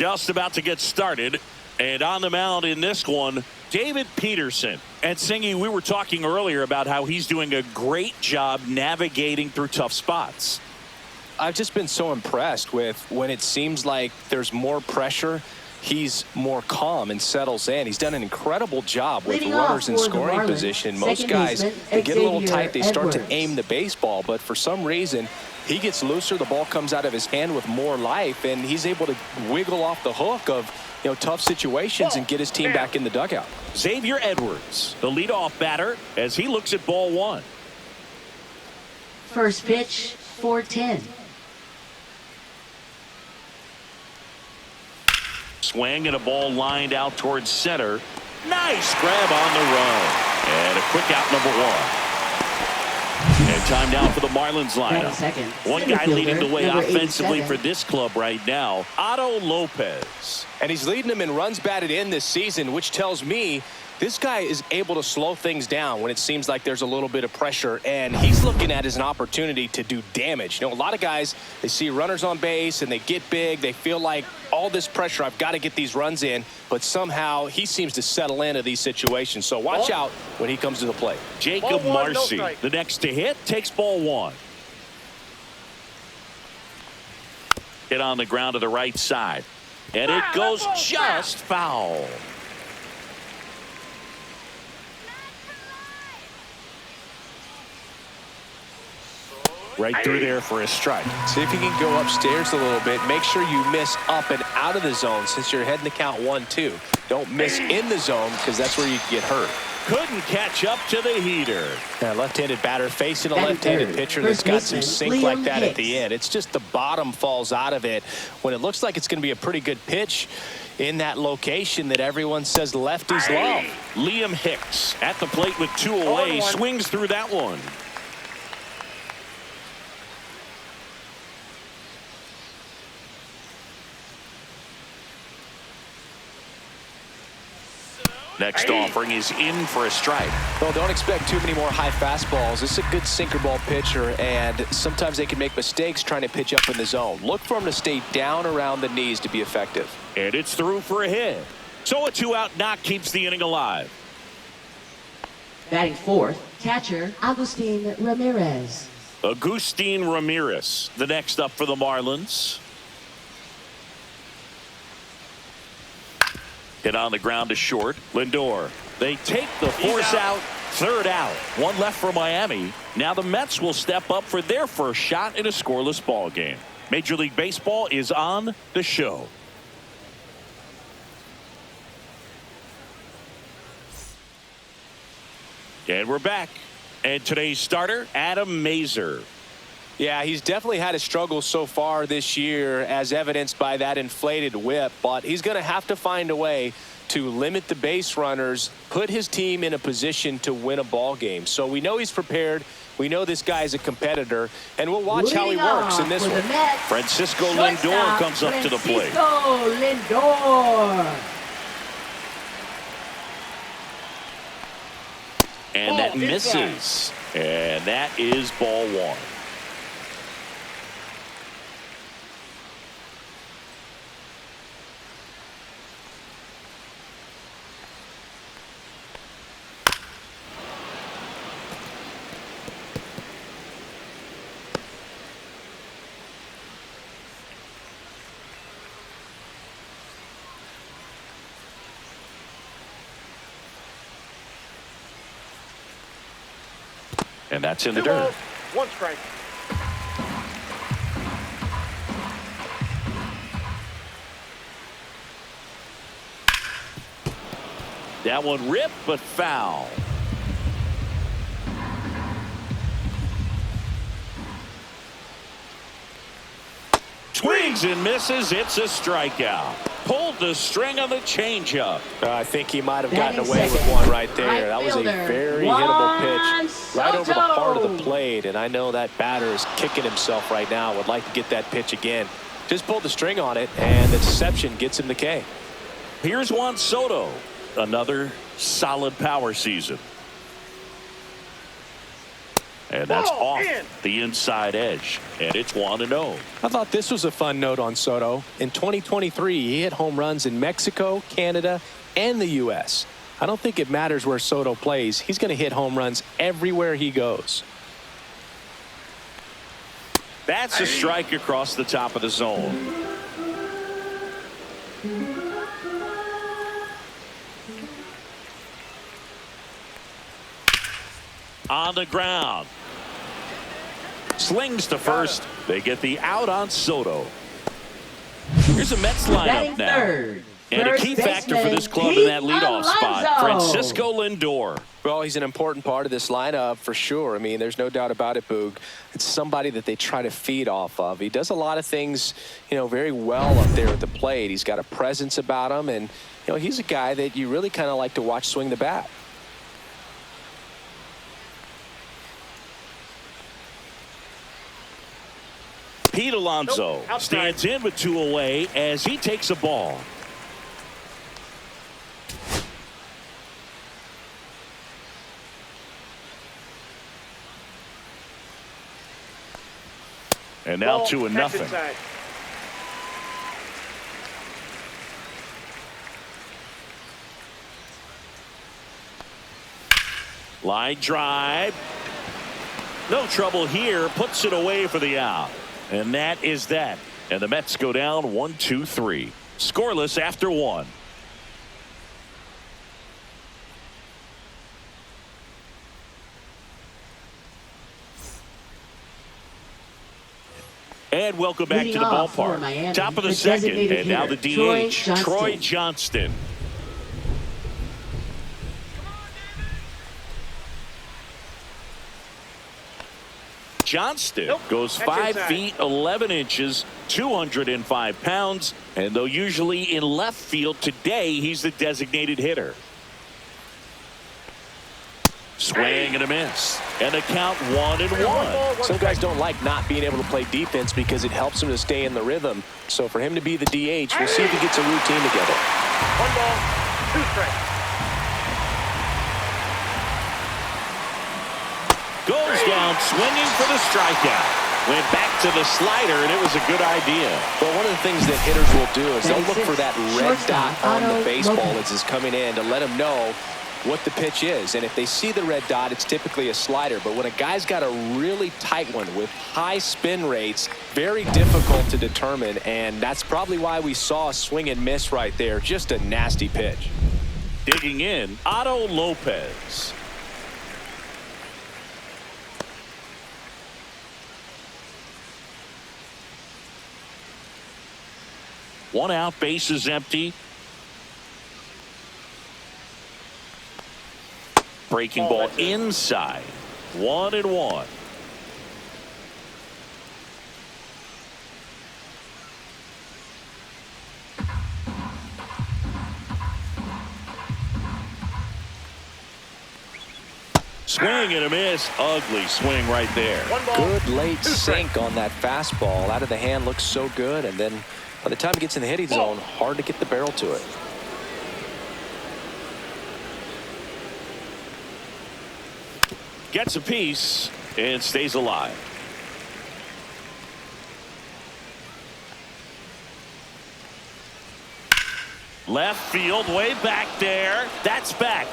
Just about to get started. And on the mound in this one, David Peterson. And Singy, we were talking earlier about how he's doing a great job navigating through tough spots. I've just been so impressed with when it seems like there's more pressure, he's more calm and settles in. He's done an incredible job with runners in scoring position. Most guys, they get a little tight, they start to aim the baseball, but for some reason, he gets looser, the ball comes out of his hand with more life, and he's able to wiggle off the hook of tough situations and get his team back in the dugout. Xavier Edwards, the leadoff batter, as he looks at ball one. First pitch, 4-10. Swing and a ball lined out towards center. Nice grab on the run. And a quick out, number one. And time now for the Marlins lineup. One guy leading the way offensively for this club right now, Otto Lopez. And he's leading them in runs batted in this season, which tells me this guy is able to slow things down when it seems like there's a little bit of pressure, and he's looking at it as an opportunity to do damage. A lot of guys, they see runners on base and they get big. They feel like all this pressure, I've got to get these runs in, but somehow he seems to settle into these situations. So watch out when he comes to the plate. Jacob Marcy, the next to hit, takes ball one. Hit on the ground to the right side, and it goes just foul. Right through there for a strike. See if you can go upstairs a little bit. Make sure you miss up and out of the zone since you're heading to count 1-2. Don't miss in the zone because that's where you get hurt. Couldn't catch up to the heater. Left-handed batter facing a left-handed pitcher that's got some sink like that at the end. It's just the bottom falls out of it when it looks like it's going to be a pretty good pitch in that location that everyone says lefties love. Liam Hicks at the plate with two away. Swings through that one. Next offering is in for a strike. Well, don't expect too many more high fastballs. This is a good sinker ball pitcher, and sometimes they can make mistakes trying to pitch up in the zone. Look for him to stay down around the knees to be effective. And it's through for a hit. So a two-out knock keeps the inning alive. Batting fourth, catcher Agustin Ramirez. Agustin Ramirez, the next up for the Marlins. Hit on the ground to short. Lindor. They take the force out. Third out. One left for Miami. Now the Mets will step up for their first shot in a scoreless ball game. Major League Baseball is on the show. And we're back. And today's starter, Adam Mazur. Yeah, he's definitely had his struggles so far this year, as evidenced by that inflated whip, but he's going to have to find a way to limit the base runners, put his team in a position to win a ball game. So we know he's prepared. We know this guy is a competitor, and we'll watch how he works in this one. Francisco Lindor comes up to the plate. Lindor. And that misses. And that is ball one. And that's in the dirt. One strike. That one ripped, but foul. Swings and misses. It's a strikeout. Pulled the string on the changeup. I think he might have gotten away with one right there. That was a very hittable pitch right over the heart of the plate. And I know that batter is kicking himself right now. Would like to get that pitch again. Just pulled the string on it, and the deception gets him the K. Here's Juan Soto. Another solid power season. And that's off the inside edge. And it's 1-0. I thought this was a fun note on Soto. In 2023, he hit home runs in Mexico, Canada, and the U.S. I don't think it matters where Soto plays. He's going to hit home runs everywhere he goes. That's a strike across the top of the zone. On the ground. Slings to first. They get the out on Soto. Here's a Mets lineup now. Third. And a key factor for this club in that leadoff spot, Francisco Lindor. Well, he's an important part of this lineup for sure. I mean, there's no doubt about it, Boog. It's somebody that they try to feed off of. He does a lot of things, very well up there at the plate. He's got a presence about him, and, he's a guy that you really kind of like to watch swing the bat. Pete Alonso stands in with 2 away as he takes a ball. And now 2-0. Line drive. No trouble here. Puts it away for the out. And that is that. And the Mets go down 1-2-3. Scoreless after 1. And welcome back to the ballpark. Top of the second. And now the DH, Troy Johnston. Johnston goes 5 feet 11 inches, 205 pounds, and though usually in left field, today he's the designated hitter. Swing and a miss, and the count 1-1. Some guys don't like not being able to play defense because it helps them to stay in the rhythm. So for him to be the DH, we'll see if he gets a routine together. 1 ball, 2 strikes. Goes down swinging for the strikeout. Went back to the slider, and it was a good idea. Well, one of the things that hitters will do is they'll look for that red dot on the baseball as it's coming in to let them know what the pitch is. And if they see the red dot, it's typically a slider. But when a guy's got a really tight one with high spin rates, very difficult to determine. And that's probably why we saw a swing and miss right there. Just a nasty pitch. Digging in, Otto Lopez. One out, base is empty. Breaking ball inside. 1-1. Swing and a miss. Ugly swing right there. Good late sink on that fastball. Out of the hand, looks so good, and then by the time it gets in the hitting zone, hard to get the barrel to it. Gets a piece and stays alive. Left field, way back there. That's back.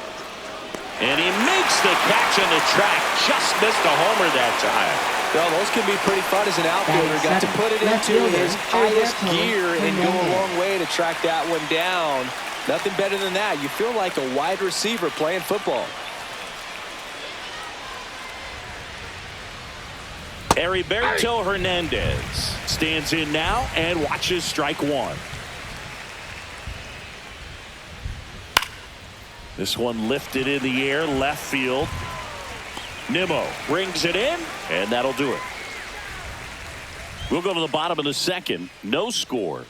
And he makes the catch on the track. Just missed a homer that time. Well, those can be pretty fun as an outfielder. Got to put it into his highest gear and go a long way to track that one down. Nothing better than that. You feel like a wide receiver playing football. Heriberto Hernandez stands in now and watches strike 1. This one lifted in the air, left field. Nimmo brings it in, and that'll do it. We'll go to the bottom of the second. No score.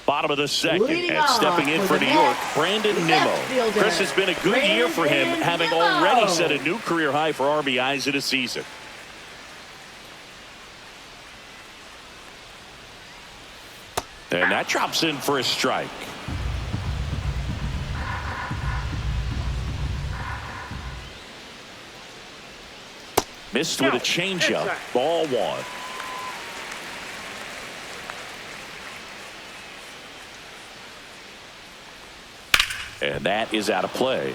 Bottom of the second, and stepping in for New York, Brandon Nimmo. Chris, has been a good year for him, having already set a new career high for RBIs in a season. And that drops in for a strike. Missed with a changeup. Ball one. And that is out of play.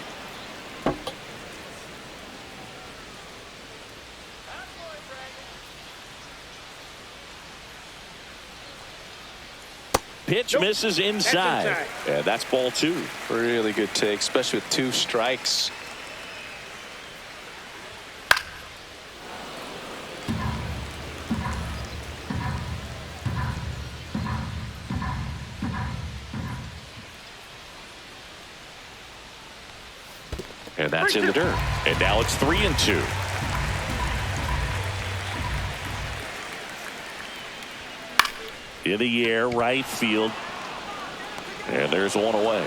Pitch misses inside. And that's ball two. Really good take, especially with 2 strikes. And that's in the dirt. And now it's 3-2. In the air, right field. And there's one away.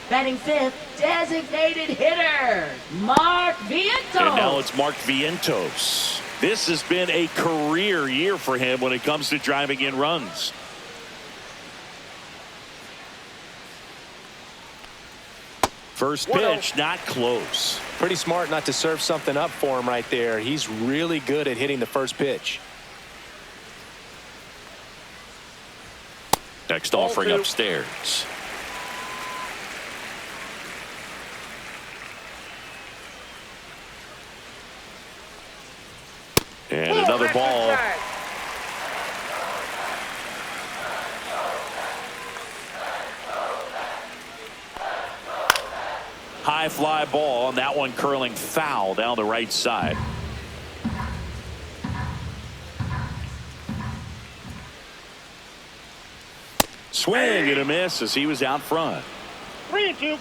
Batting fifth, designated hitter, Mark Vientos. And now it's Mark Vientos. This has been a career year for him when it comes to driving in runs. First pitch, not close. Pretty smart not to serve something up for him right there. He's really good at hitting the first pitch. Next offering upstairs. And another ball. High fly ball, and that one curling foul down the right side. Swing and a miss as he was out front. 3-2.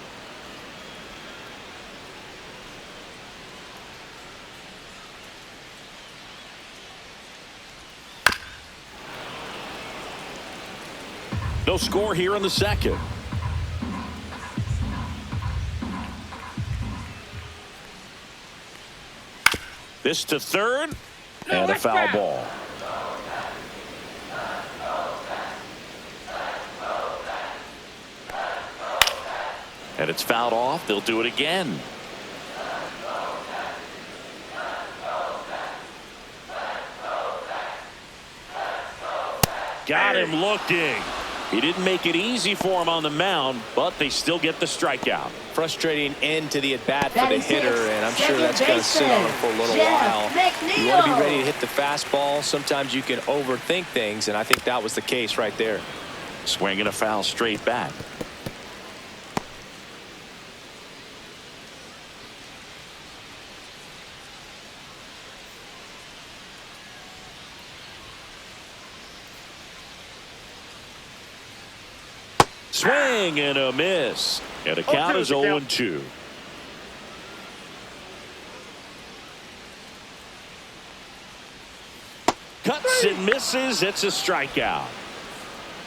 No score here in the second. This to third, and a foul ball. And it's fouled off. They'll do it again. Got him looking. He didn't make it easy for him on the mound, but they still get the strikeout. Frustrating end to the at-bat for the Batting hitter, sixth, and I'm sure second that's going to sit on him for a little while. You want to be ready to hit the fastball. Sometimes you can overthink things, and I think that was the case right there. Swinging a foul straight back. Swing and a miss. And the count is 0-2. Cuts and misses. It's a strikeout.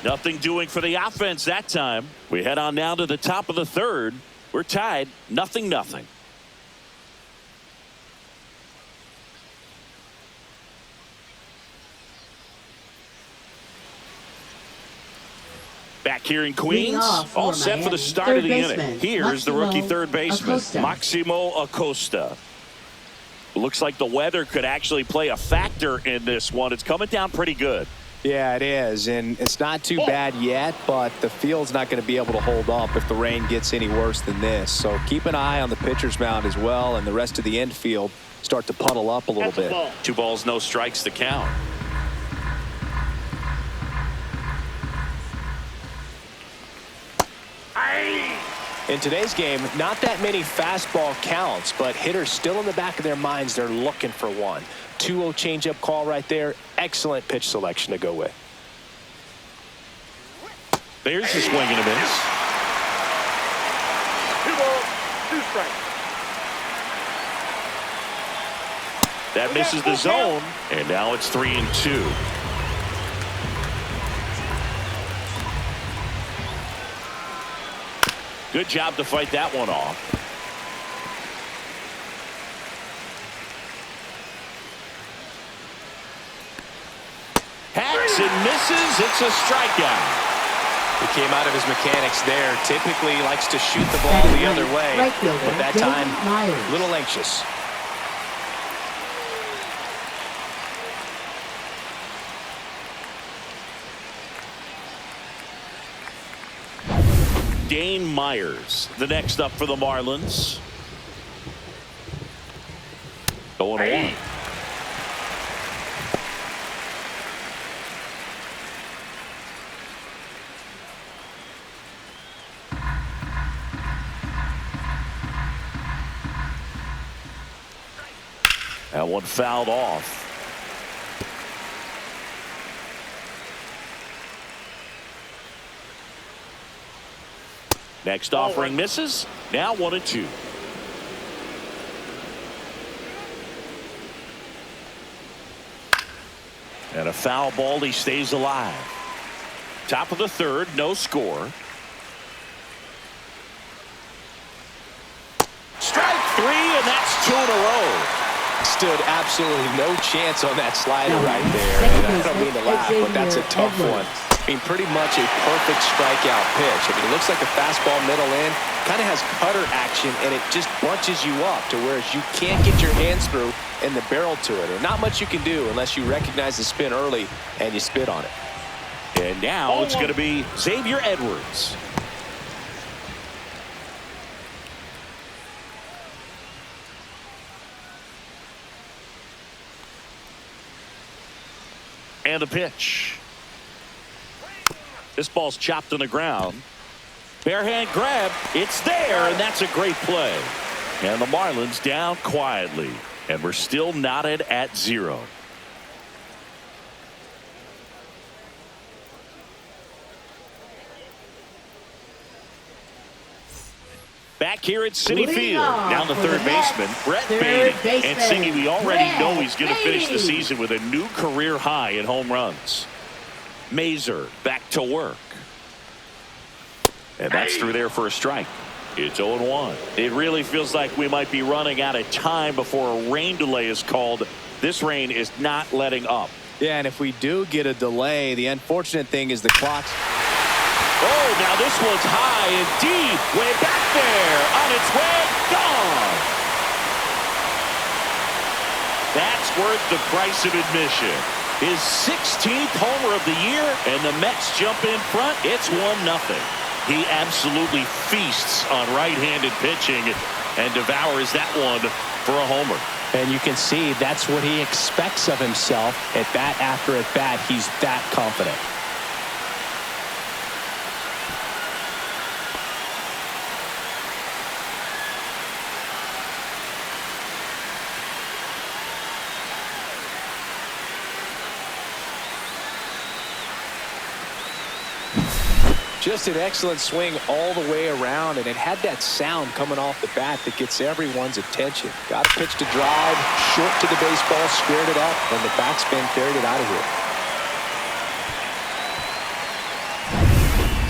Nothing doing for the offense that time. We head on now to the top of the third. We're tied 0-0. Back here in Queens, all set for the start of the inning. Here's the rookie third baseman, Máximo Acosta. Looks like the weather could actually play a factor in this one. It's coming down pretty good. Yeah, it is, and it's not too bad yet, but the field's not going to be able to hold up if the rain gets any worse than this. So keep an eye on the pitcher's mound as well, and the rest of the infield start to puddle up a little bit. 2 balls, no strikes to count. In today's game, not that many fastball counts, but hitters still in the back of their minds, they're looking for one. 2-0 changeup call right there. Excellent pitch selection to go with. There's the swing and a miss. 2 balls, 2 strikes. That misses the zone, and now it's 3-2. Good job to fight that one off. Hacks swings and misses. It's a strikeout. He came out of his mechanics there. Typically likes to shoot the ball the other way, but that time a little anxious. Dane Myers, the next up for the Marlins. 0-1. That one fouled off. Next offering misses. Now 1-2. And a foul ball. He stays alive. Top of the third. No score. Strike three, and that's 2 in a row. Stood absolutely no chance on that slider right there. And I don't mean to laugh, but that's a tough one. I mean, pretty much a perfect strikeout pitch. I mean, it looks like a fastball middle in. Kind of has cutter action, and it just bunches you up to where you can't get your hands through and the barrel to it. And not much you can do unless you recognize the spin early and you spit on it. And now it's going to be Xavier Edwards. And a pitch. This ball's chopped on the ground. Barehand grab. It's there, and that's a great play. And the Marlins down quietly. And we're still knotted at 0. Back here at Citi Field, down the third baseman, Brett Baty. And Singy, we already know he's going to finish the season with a new career high in home runs. Mazer back to work. And that's through there for a strike. It's 0-1. It really feels like we might be running out of time before a rain delay is called. This rain is not letting up. Yeah, and if we do get a delay, the unfortunate thing is the clock's. Oh, now this one's high and deep, way back there, on its way, gone. That's worth the price of admission. His 16th homer of the year, and the Mets jump in front. It's 1-0. He absolutely feasts on right-handed pitching and devours that one for a homer. And you can see that's what he expects of himself at bat after at bat. He's that confident. Just an excellent swing all the way around, and it had that sound coming off the bat that gets everyone's attention. Got a pitch to drive, short to the baseball, squared it up, and the backspin carried it out of here.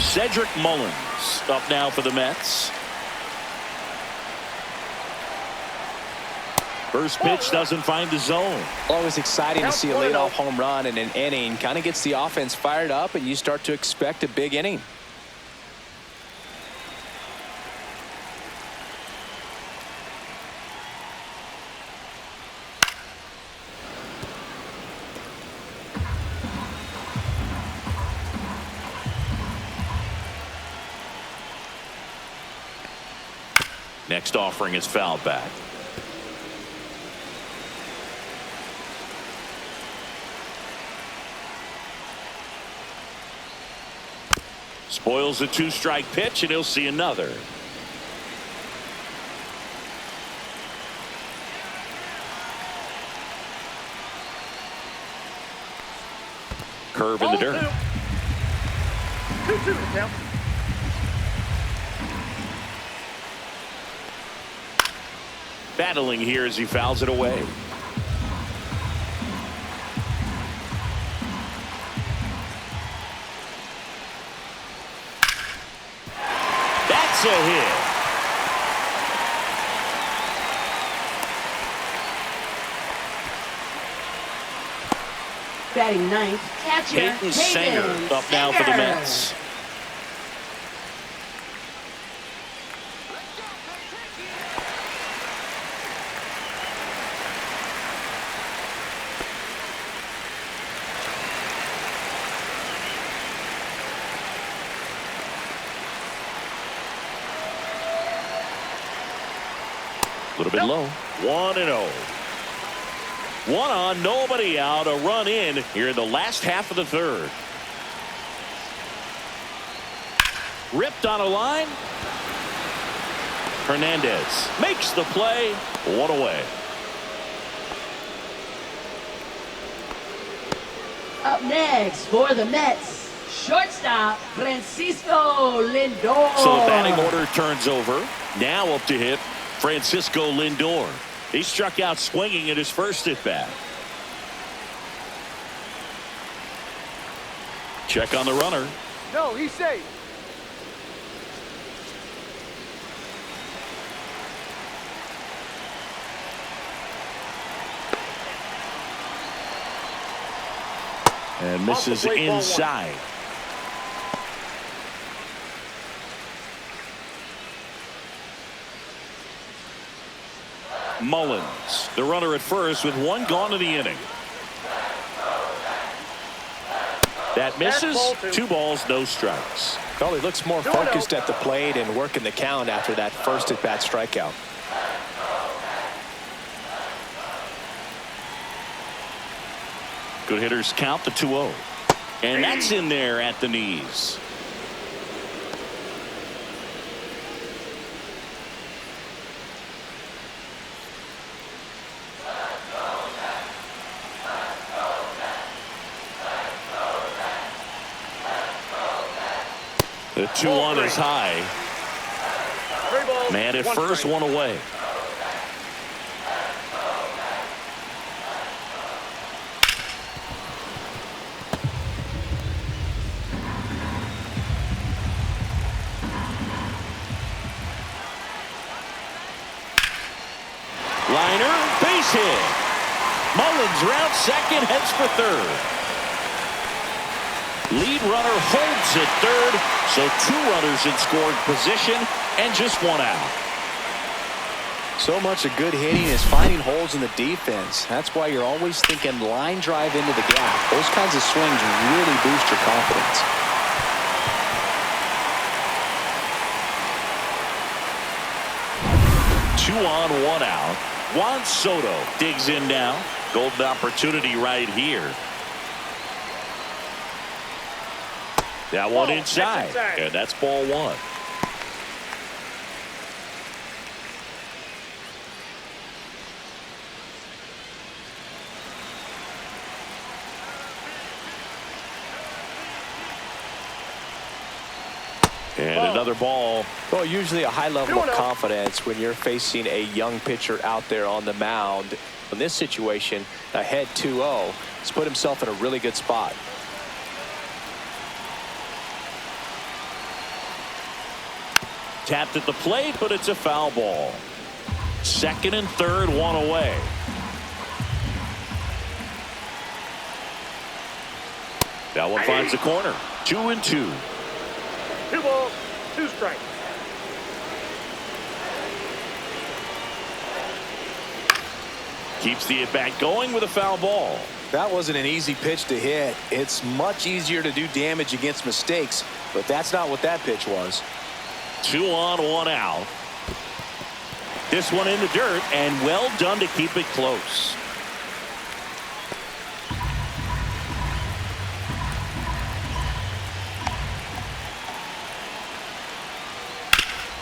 Cedric Mullins up now for the Mets. First pitch doesn't find the zone. Always exciting to see a leadoff home run in an inning. Kind of gets the offense fired up, and you start to expect a big inning. Next offering is fouled back. Spoils a 2-strike pitch, and he'll see another. Curve in the dirt. 2-2 now. Battling here as he fouls it away. That's a hit. Batting ninth, catcher Peyton Singer up now for the Mets. A little bit low. 1-0. One on, nobody out. A run in here in the last half of the third. Ripped on a line. Hernandez makes the play. One away. Up next for the Mets, shortstop Francisco Lindor. So the batting order turns over. Now up to hit Francisco Lindor. He struck out swinging at his first at bat. Check on the runner. No, he's safe. And misses inside. Mullins, the runner at first with one gone in the inning. That misses. 2 balls, no strikes. Well, he looks more focused at the plate and working the count after that first at-bat strikeout. Good hitters count the 2-0. And that's in there at the knees. The 2-1 is high. Man at first, 1 away. Liner, base hit. Mullins rounds second, heads for third. Lead runner holds at third, so 2 runners in scoring position and just 1 out. So much of good hitting is finding holes in the defense. That's why you're always thinking line drive into the gap. Those kinds of swings really boost your confidence. Two on, 1 out. Juan Soto digs in now. Golden opportunity right here. That one inside, and that's ball 1. And another ball. Well, usually a high level of confidence when you're facing a young pitcher out there on the mound. In this situation, ahead 2-0, he's put himself in a really good spot. Tapped at the plate, but it's a foul ball. Second and third, 1 away. That one finds the corner. 2-2. 2 balls, 2 strikes. Keeps the at-bat going with a foul ball. That wasn't an easy pitch to hit. It's much easier to do damage against mistakes, but that's not what that pitch was. 2 on, 1 out. This one in the dirt, and well done to keep it close.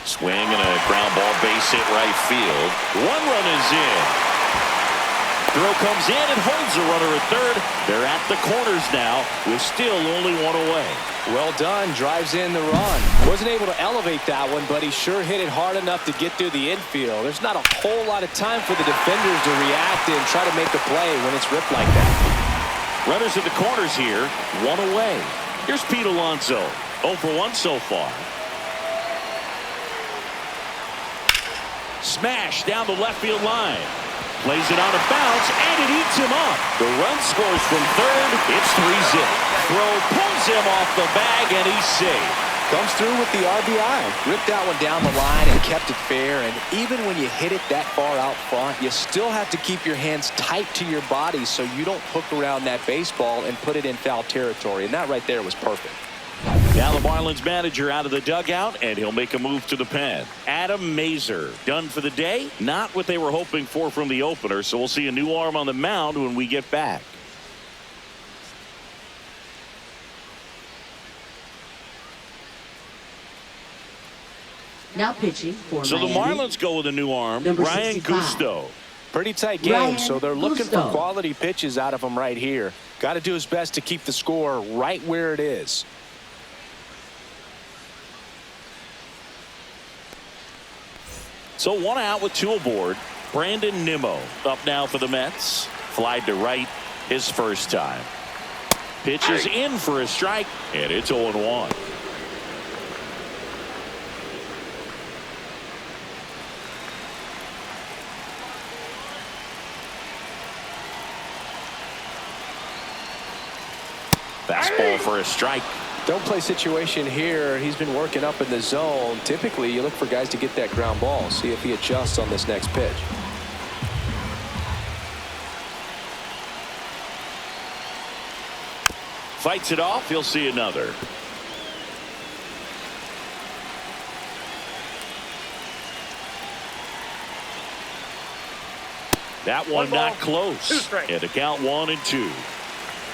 Swing and a ground ball, base hit right field. 1 run is in. Throw comes in and holds the runner at third. They're at the corners now with still only 1 away. Well done. Drives in the run. Wasn't able to elevate that one, but he sure hit it hard enough to get through the infield. There's not a whole lot of time for the defenders to react and try to make a play when it's ripped like that. Runners at the corners here, 1 away. Here's Pete Alonso, 0 for 1 so far. Smash down the left field line. Plays it on a bounce, and it eats him up. The run scores from third. It's 3-zip. Throw pulls him off the bag, and he's safe. Comes through with the RBI. Ripped that one down the line and kept it fair. And even when you hit it that far out front, you still have to keep your hands tight to your body so you don't hook around that baseball and put it in foul territory. And that right there was perfect. Now the Marlins manager out of the dugout, and he'll make a move to the pen. Adam Mazer done for the day. Not what they were hoping for from the opener, so we'll see a new arm on the mound when we get back. Now pitching for So Miami. the Marlins go with a new arm, Number Ryan 65. Gusto. Pretty tight game, Ryan so they're looking Gusto. for quality pitches out of him right here. Got to do his best to keep the score right where it is. So 1 out with 2 aboard. Brandon Nimmo up now for the Mets. Flied to right his first time. Pitch is in for a strike, and it's 0-1. Fastball for a strike. Don't play situation here. He's been working up in the zone. Typically, you look for guys to get that ground ball. See if he adjusts on this next pitch. Fights it off. He'll see another. That one not close. And the count 1-2.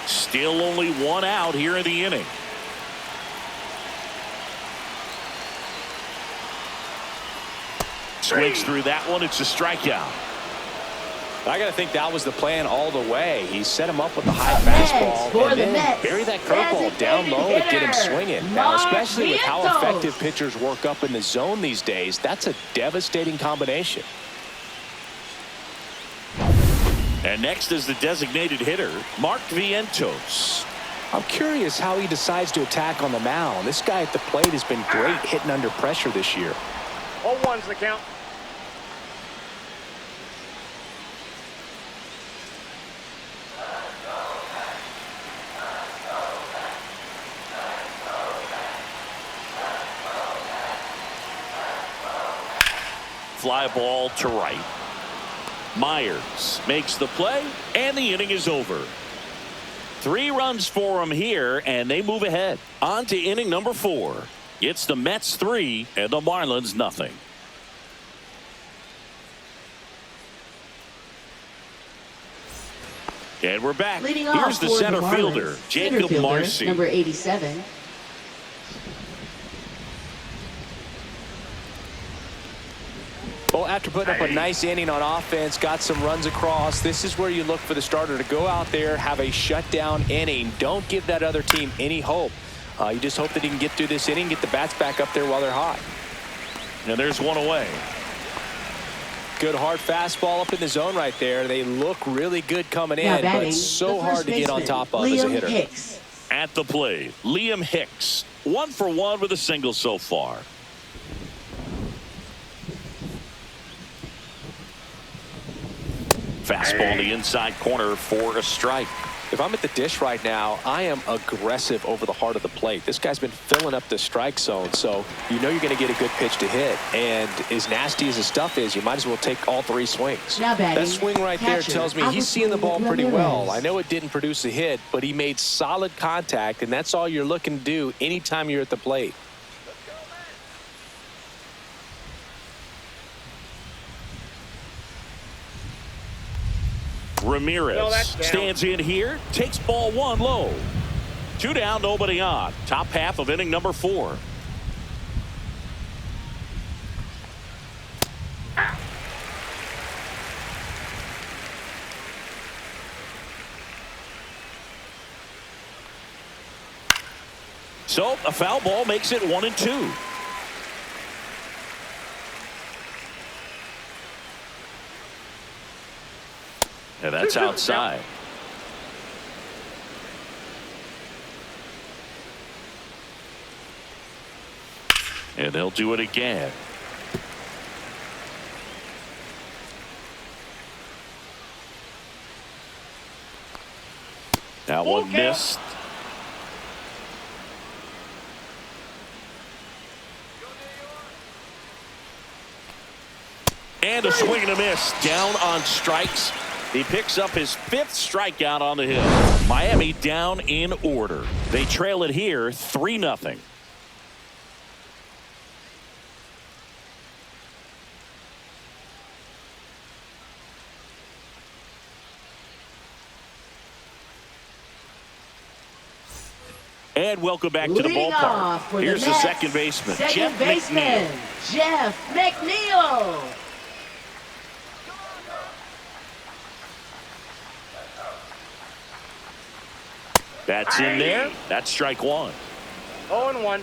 Still only 1 out here in the inning. Swings through that one. It's a strikeout. I got to think that was the plan all the way. He set him up with the high Up next fastball for and the then Mets, bury that curveball down low to get him swinging. Now, especially with how effective pitchers work up in the zone these days, that's a devastating combination. And next is the designated hitter, Mark Vientos. I'm curious how he decides to attack on the mound. This guy at the plate has been great hitting under pressure this year. 0-1's the count. Fly ball to right. Myers makes the play, and the inning is over. 3 runs for him here, and they move ahead. On to inning number 4. It's the Mets 3 and the Marlins nothing. And we're back. Leading Here's off the for center the fielder, Marlins, Jacob center fielder, Marcy. number 87. Well, after putting up a nice inning on offense, got some runs across, this is where you look for the starter to go out there, have a shutdown inning. Don't give that other team any hope. You just hope that he can get through this inning, get the bats back up there while they're hot. Now there's one away. Good hard fastball up in the zone right there. They look really good coming Now in, batting, but so the hard first to get on baseman, top of as a Liam hitter. Hicks. At the plate, Liam Hicks. 1 for 1 with a single so far. Fastball in the inside corner for a strike. If I'm at the dish right now, I am aggressive over the heart of the plate. This guy's been filling up the strike zone, so you know you're going to get a good pitch to hit. And as nasty as the stuff is, you might as well take all 3 swings. Now batting, That swing right there catcher, tells me he's seeing the ball pretty Ramirez. well. I know it didn't produce a hit, but he made solid contact, and that's all you're looking to do anytime you're at the plate. Ramirez stands in here, takes ball 1 low. 2 down, nobody on. Top half of inning number 4. So a foul ball makes it 1-2. And that's outside. And they'll do it again. That Full one count. missed. And a swing and a miss. Down on strikes. He picks up his 5th strikeout on the hill. Miami down in order. They trail it here 3-0. And welcome back to the Leading off ballpark. for Here's the Mets, second baseman, second Jeff baseman, McNeil. Jeff McNeil. That's in there. That's strike 1. 0-1.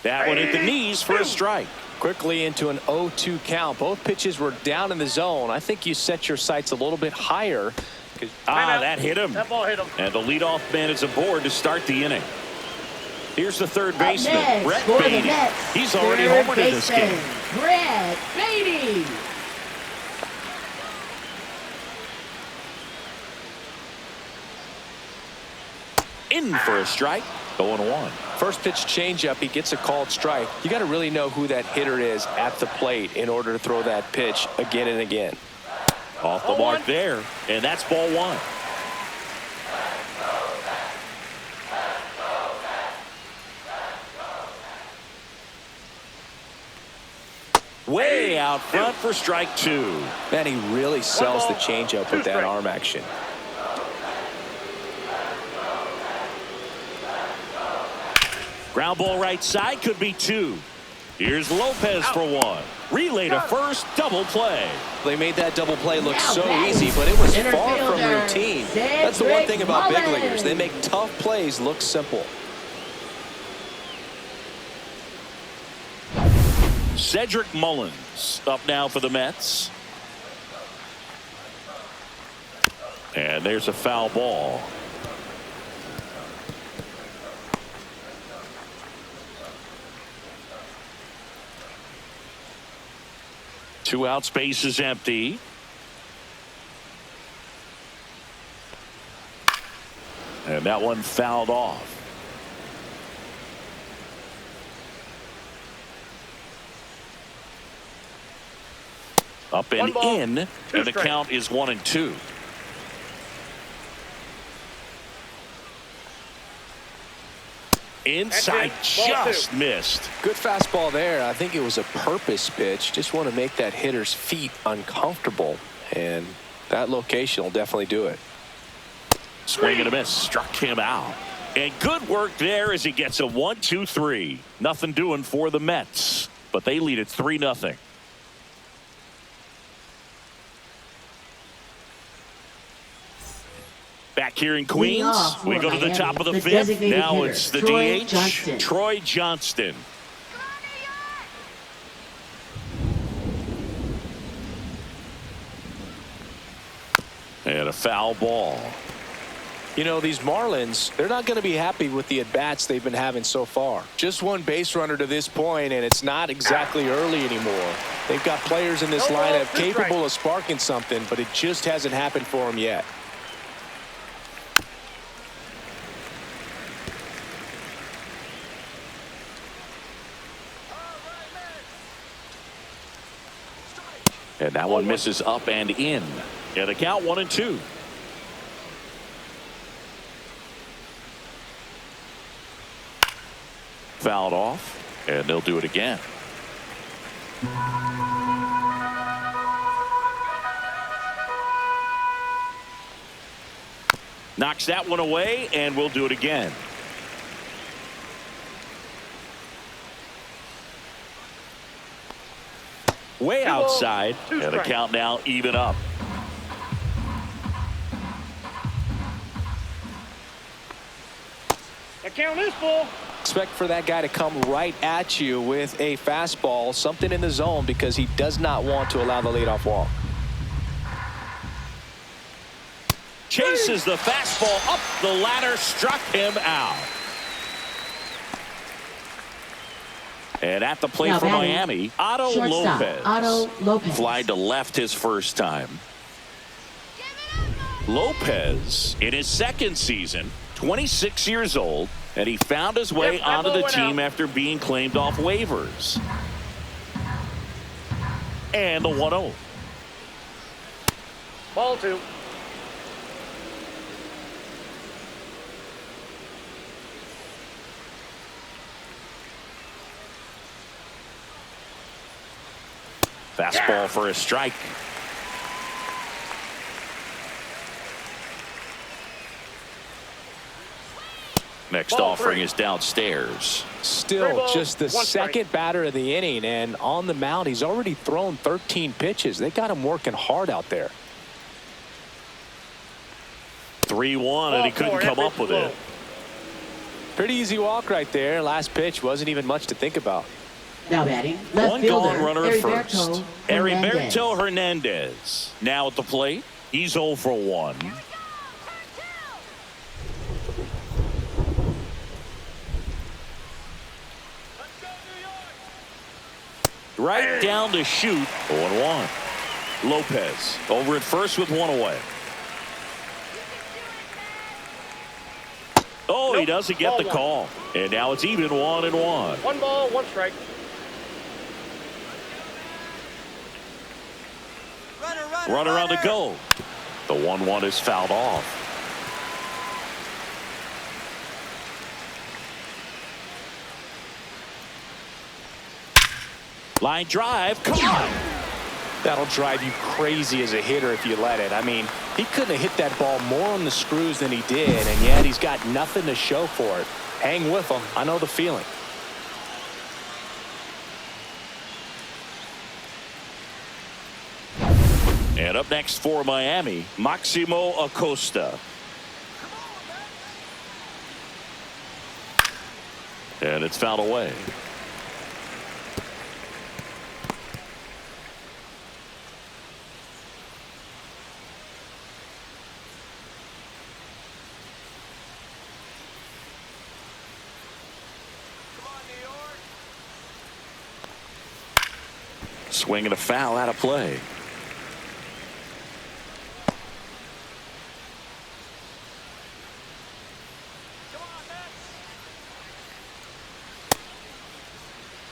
That one hit the knees for a strike. Quickly into an 0-2 count. Both pitches were down in the zone. I think you set your sights a little bit higher. That hit him. That ball hit him. And the leadoff man is aboard to start the inning. Here's the third baseman, Next, Brett for the Beatty. Mets, He's already third homered in this baseman, game. Brett Beatty. In for a strike. 0-1. First pitch changeup, he gets a called strike. You got to really know who that hitter is at the plate in order to throw that pitch again and again. Off the mark there. And that's ball 1. Way out front for strike 2. Man, he really sells the changeup with that arm action. Ground ball right side, could be 2. Here's Lopez for 1. Relay to first, double play. They made that double play look Now so batting, easy, but it was center far from fielder, routine. That's the one Cedric thing about big Mullins. leaguers. They make tough plays look simple. Cedric Mullins up now for the Mets. And there's a foul ball. Two out, space is empty. And that one fouled off. Up and in, and the count is 1-2. Inside, just missed. Good fastball there. I think it was a purpose pitch. Just want to make that hitter's feet uncomfortable, and that location will definitely do it. Swing and a miss, struck him out. And good work there as he gets a 1-2-3. Nothing doing for the Mets, but they lead it 3-0. Back here in Queens, we go to the top of the 5th. Now it's the DH, Troy Johnston. And a foul ball. You know, these Marlins, they're not going to be happy with the at-bats they've been having so far. Just one base runner to this point, and it's not exactly early anymore. They've got players in this lineup capable of sparking something, but it just hasn't happened for them yet. And that one misses up and in. And the count 1-2. Fouled off, and they'll do it again. Knocks that one away, and we'll do it again. Way outside, and the count now even up. The count is full. Expect for that guy to come right at you with a fastball, something in the zone, because he does not want to allow the leadoff walk. Chases the fastball up the ladder, struck him out. And at the plate Now for batting, Miami, Otto shortstop, Lopez. Otto Lopez. Fly to left his first time. Lopez, in his second season, 26 years old, and he found his way Yep, onto the went team out. after being claimed off waivers. And the 1-0. Ball 2. Fastball for a strike. Next Ball offering 3. is downstairs. Still balls, just the 1 strike. second batter of the inning, and on the mound he's already thrown 13 pitches. They got him working hard out there. 3-1, and he couldn't Ball 4, come up with low. it. Pretty easy walk right there. Last pitch wasn't even much to think about. Now batting, left One fielder, gone runner at first. Hernandez. Heriberto Hernandez. Now at the plate, he's 0 for 1. Right down to shoot. 0-1. Lopez over at first with 1 away. Oh, he Nope. doesn't get Ball the 1. call. And now it's even 1-1. 1 ball, 1 strike. Runner on the go. The 1-1 is fouled off. Line drive. Come on. That'll drive you crazy as a hitter if you let it. I mean, he couldn't have hit that ball more on the screws than he did, and yet he's got nothing to show for it. Hang with him. I know the feeling. And up next for Miami, Maximo Acosta. And it's fouled away. Swing and a foul out of play.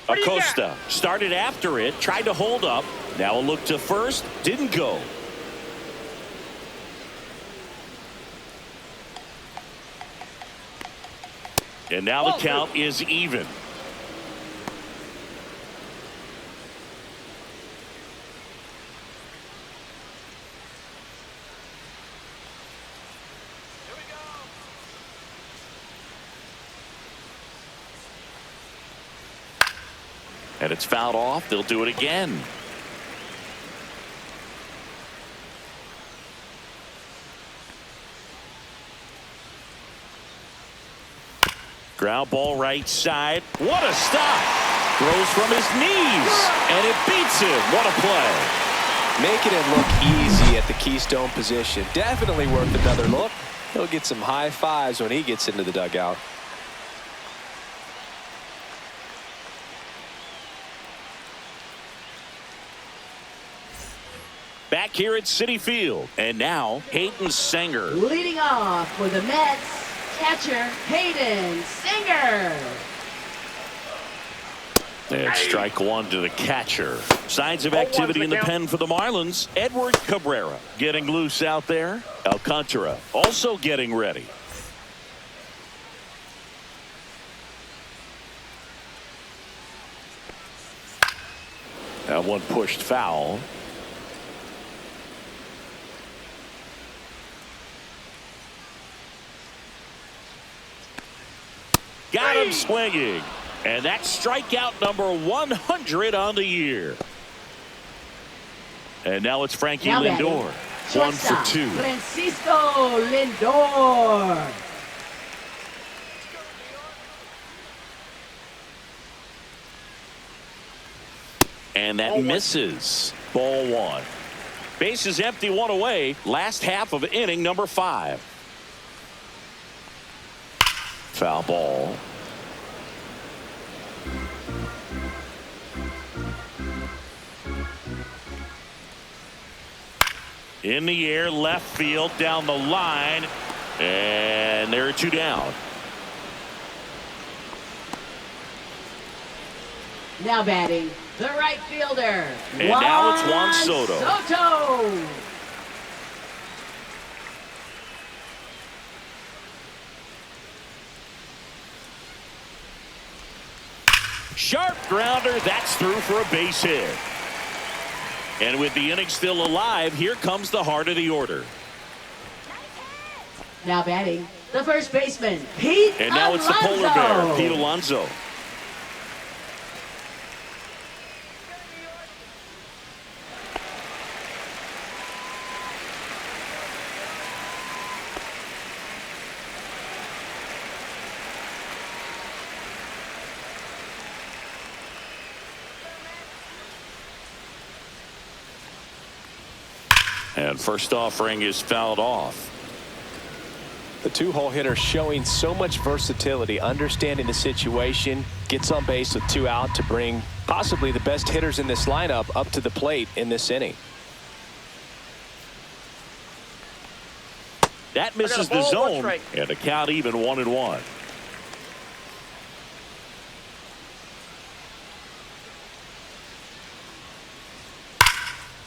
Acosta started after it, tried to hold up. Now a look to first, didn't go. And now the count is even. And it's fouled off. They'll do it again. Ground ball right side. What a stop. Throws from his knees. And it beats him. What a play. Making it look easy at the keystone position. Definitely worth another look. He'll get some high fives when he gets into the dugout. Back here at Citi Field. And now Hayden Singer. Leading off for the Mets, catcher Hayden Singer. And strike 1 to the catcher. Signs of activity in the pen for the Marlins. Edward Cabrera getting loose out there. Alcantara also getting ready. That one pushed foul. Got him swinging. And that's strikeout number 100 on the year. And now it's Frankie Now Lindor. batting, 1 for 2. Francisco Lindor. And that misses. Ball 1. Bases empty, 1 away. Last half of inning number 5. Foul ball. In the air, left field, down the line. And there are 2 down. Now batting, the right fielder. And now it's Juan Soto. Soto. Sharp grounder. That's through for a base hit. And with the inning still alive, here comes the heart of the order. Now batting, the first baseman, Pete And now it's the polar bear, Pete Alonso. And first offering is fouled off. The 2-hole hitter showing so much versatility, understanding the situation, gets on base with 2 out to bring possibly the best hitters in this lineup up to the plate in this inning. That misses the zone, and the count even 1-1.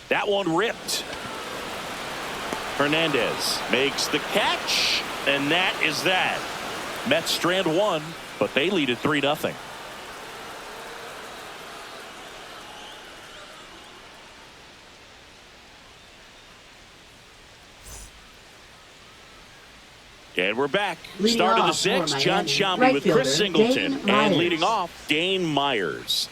That one ripped. Hernandez makes the catch, and that is that. Mets strand 1, but they lead at 3-0. And we're back. Start of the 6th, John Shambi with Chris Singleton. And leading off, Dane Myers.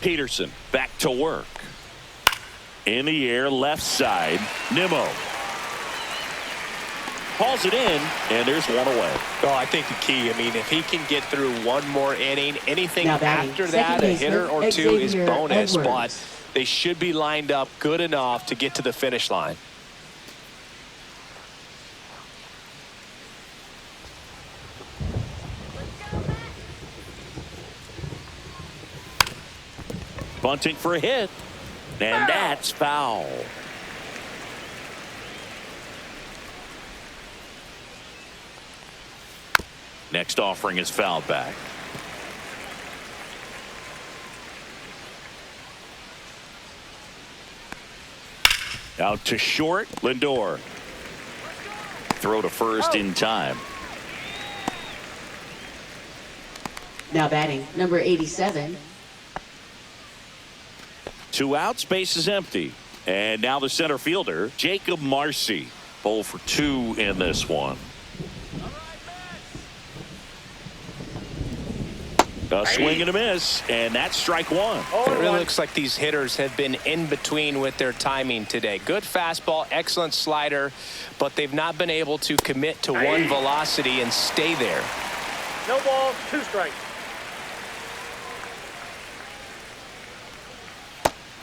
Peterson back to work. In the air, left side. Nimmo hauls it in, and there's 1 away. Oh, I think the key, I mean, if he can get through 1 more inning, anything after that, second a hitter or 2 is bonus, Edwards. but they should be lined up good enough to get to the finish line. Bunting for a hit, and that's foul. Next offering is fouled back. Out to short, Lindor. Throw to first in time. Now batting, number 87. 2 outs, base is empty. And now the center fielder, Jacob Marcy. 0 for 2 in this one. A swing and a miss, and that's strike 1. It really looks like these hitters have been in between with their timing today. Good fastball, excellent slider, but they've not been able to commit to one velocity and stay there. No ball, 2 strikes.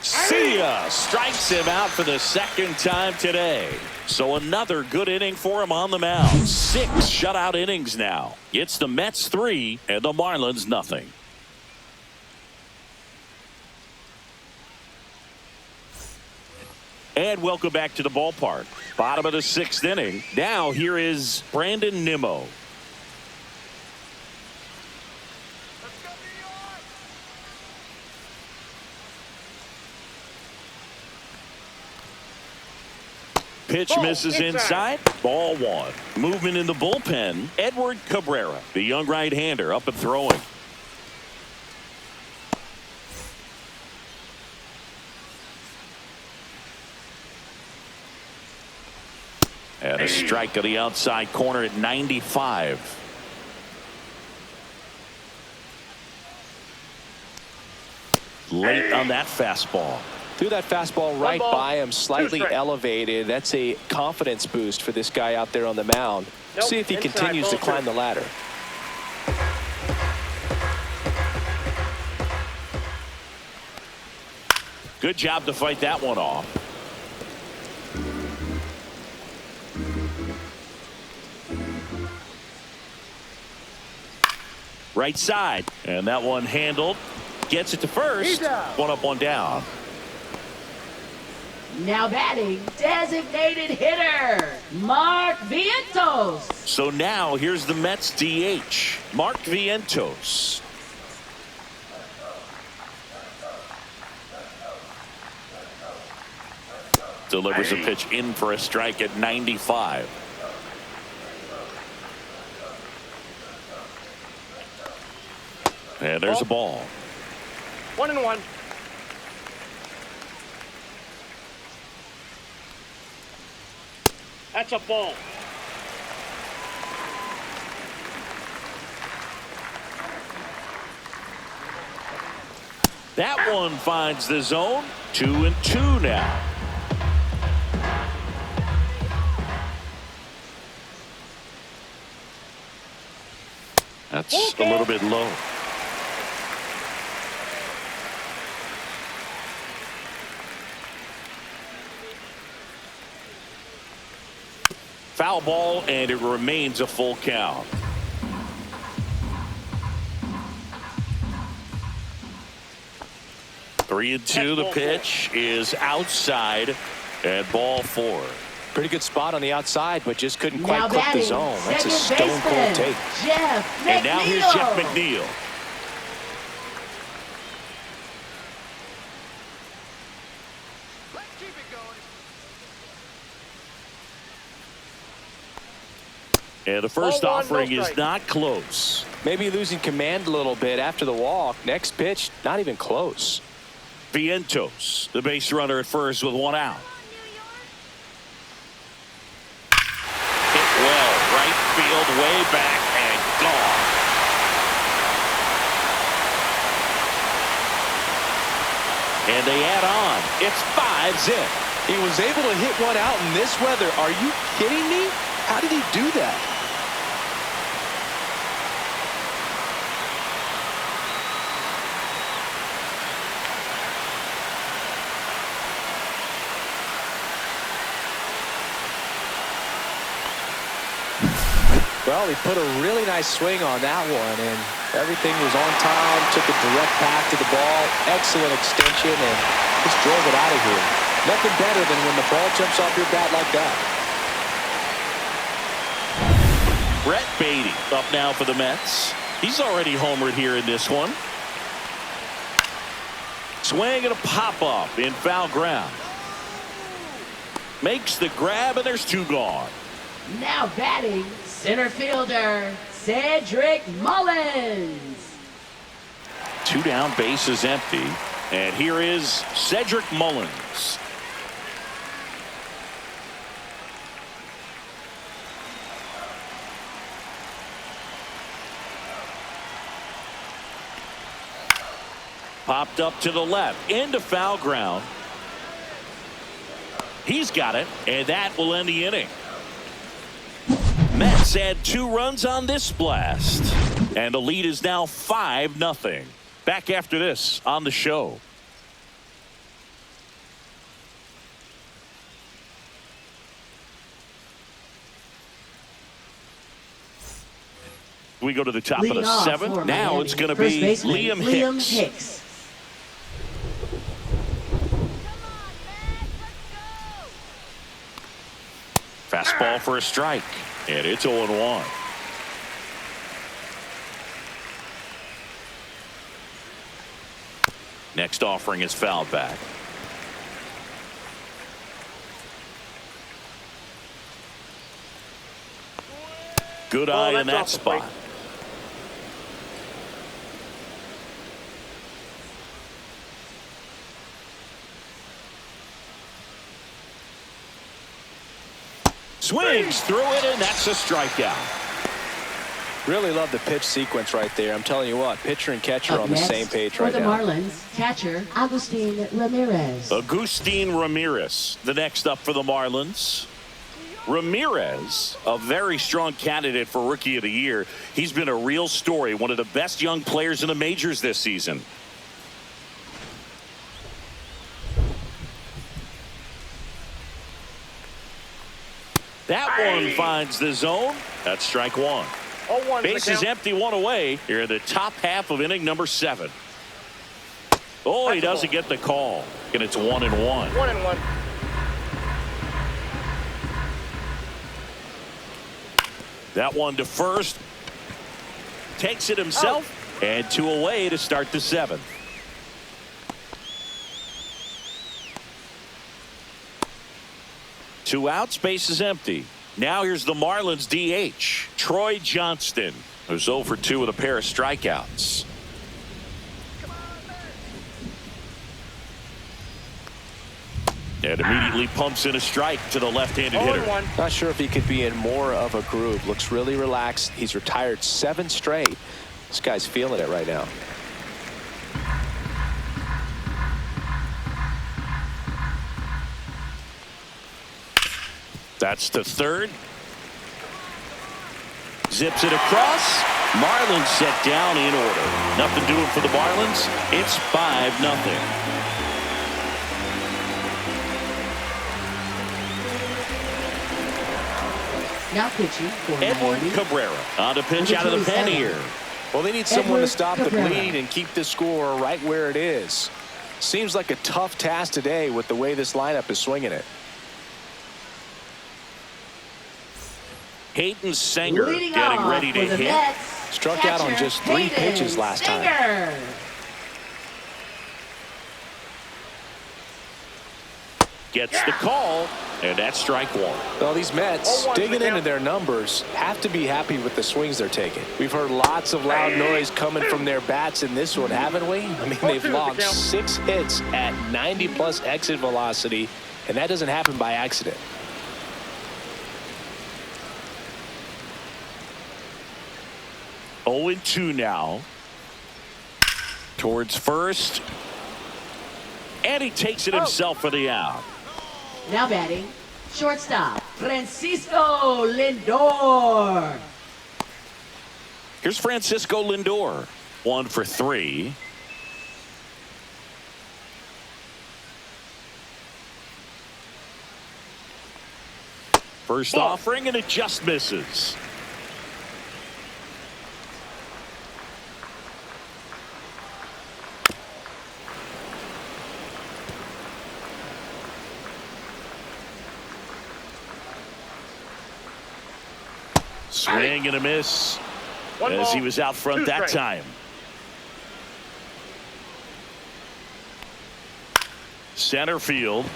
See ya! Strikes him out for the 2nd time today. So another good inning for him on the mound. 6 shutout innings now. It's the Mets 3 and the Marlins nothing. And welcome back to the ballpark. Bottom of the 6th inning. Now here is Brandon Nimmo. Pitch misses inside. Ball 1. Movement in the bullpen. Edward Cabrera, the young right-hander, up and throwing. And a strike to the outside corner at 95. Late on that fastball. Threw that fastball right by him, slightly elevated. That's a confidence boost for this guy out there on the mound. See if he continues to climb the ladder. Good job to fight that one off. Right side. And that one handled. Gets it to first. One up, one down. Now batting, designated hitter, Mark Vientos. So now here's the Mets DH, Mark Vientos. Delivers a pitch in for a strike at 95. And there's a ball. 1-1. That's a ball. That one finds the zone. 2-2 now. That's a little bit low. Foul ball, and it remains a full count. Three and two. The pitch is outside at ball 4. Pretty good spot on the outside, but just couldn't quite Now clip the batting, zone. That's a second stone cold baseman, take. Jeff And now here's McNeil. Jeff McNeil. And the first Ball one, offering no is strike. not close. Maybe losing command a little bit after the walk. Next pitch, not even close. Vientos, the base runner at first with one out. Hit well, right field, way back, and gone. And they add on. It's 5 zip. He was able to hit one out in this weather. Are you kidding me? How did he do that? Well, he put a really nice swing on that one, and everything was on time, took a direct path to the ball, excellent extension, and just drove it out of here. Nothing better than when the ball jumps off your bat like that. Brett Beatty up now for the Mets. He's already homered here in this one. Swing and a pop-up in foul ground. Makes the grab, and there's 2 gone. Now batting, center fielder, Cedric Mullins. 2 down, bases empty. And here is Cedric Mullins. Popped up to the left, into foul ground. He's got it, and that will end the inning. Mets add 2 runs on this blast, and the lead is now 5-0. Back after this on the show. We go to the top of the 7th. Now it's going to be Liam Hicks. Fastball for a strike, and it's 0-1. Next offering is fouled back. Good eye in that spot. Swings through it, and that's a strikeout. Really love the pitch sequence right there. I'm telling you what, pitcher and catcher Up on the next, same page for right the now. Marlins, catcher Agustin Ramirez. Agustin Ramirez, the next up for the Marlins. Ramirez, a very strong candidate for Rookie of the Year. He's been a real story, one of the best young players in the majors this season. That one finds the zone. That's strike 1. 0-1 Base is empty, one away. Here in the top half of inning number 7. Oh, he doesn't get the call. And it's 1-1. 1-1. That one to first. Takes it himself. And 2 away to start the 7th. Two outs, base is empty. Now here's the Marlins DH, Troy Johnston, who's 0 for 2 with a pair of strikeouts. And immediately pumps in a strike to the left-handed hitter. 0-1. Not sure if he could be in more of a groove. Looks really relaxed. He's retired 7 straight. This guy's feeling it right now. That's the third. Zips it across. Marlins set down in order. Nothing doing for the Marlins. It's 5-0. Now pitching for Edward Miami. Cabrera on to pitch out of the pen here. Well, they need someone Edward to stop the Cabrera. bleed and keep the score right where it is. Seems like a tough task today with the way this lineup is swinging it. Hayden Sanger Leading getting off ready to for the hit. Mets, Struck out on catcher just 3 Hayden pitches last time. Sanger. Gets the call, and that's strike 1. Well, these Mets, 0-1 digging to the into count. their numbers, have to be happy with the swings they're taking. We've heard lots of loud noise coming from their bats in this one, haven't we? I mean, they've 0-2 to the logged count. 6 hits at 90+ exit velocity, and that doesn't happen by accident. Oh and 2 now. Towards first. And he takes it himself for the out. Now batting, shortstop Francisco Lindor. Here's Francisco Lindor. 1 for 3. First offering, and it just misses. Swing and a miss. One As ball, he was out front 2 that strikes. time. Center field.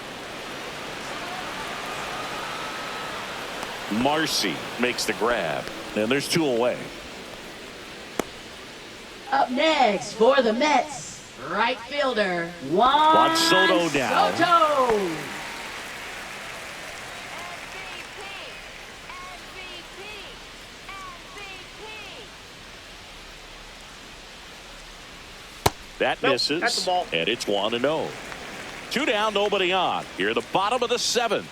Marcy makes the grab. And there's 2 away. Up next for the Mets, right fielder Juan Soto down. Soto. That Nope, misses. that's the ball. And it's 1-0. 2 down, nobody on. Here at the bottom of the 7th.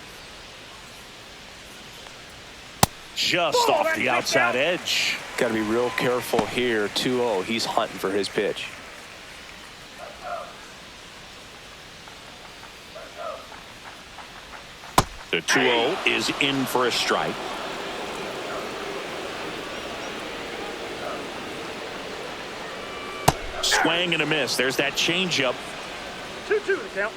Just Oh, off that's the it, outside yeah. edge. Got to be real careful here. 2-0. He's hunting for his pitch. The 2-0 is in for a strike. Swing and a miss. There's that changeup. 2-2 to the count.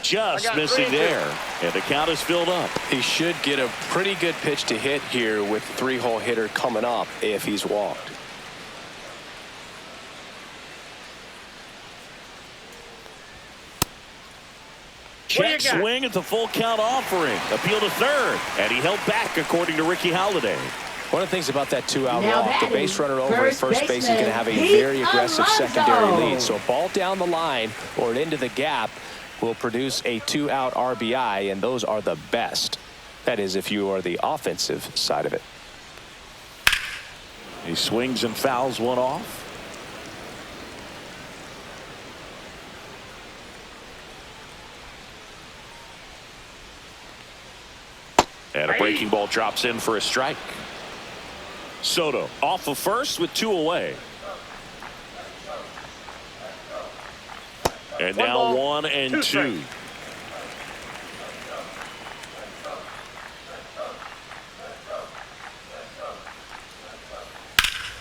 Just I got missing 3-2. there. And the count is filled up. He should get a pretty good pitch to hit here with the 3-hole hitter coming up if he's walked. Check got? swing at the full count offering. Appeal to third. And he held back according to Ricky Holiday. One of the things about that 2-out Now walk, the batting, base runner over at first first base is going to baseman, have a Pete very aggressive Alonso. secondary lead. So a ball down the line or into the gap will produce a 2-out RBI, and those are the best. That is, if you are the offensive side of it. He swings and fouls one off. And a breaking ball drops in for a strike. Soto off of first with 2 away. And One now ball, 1 and 2. two strikes.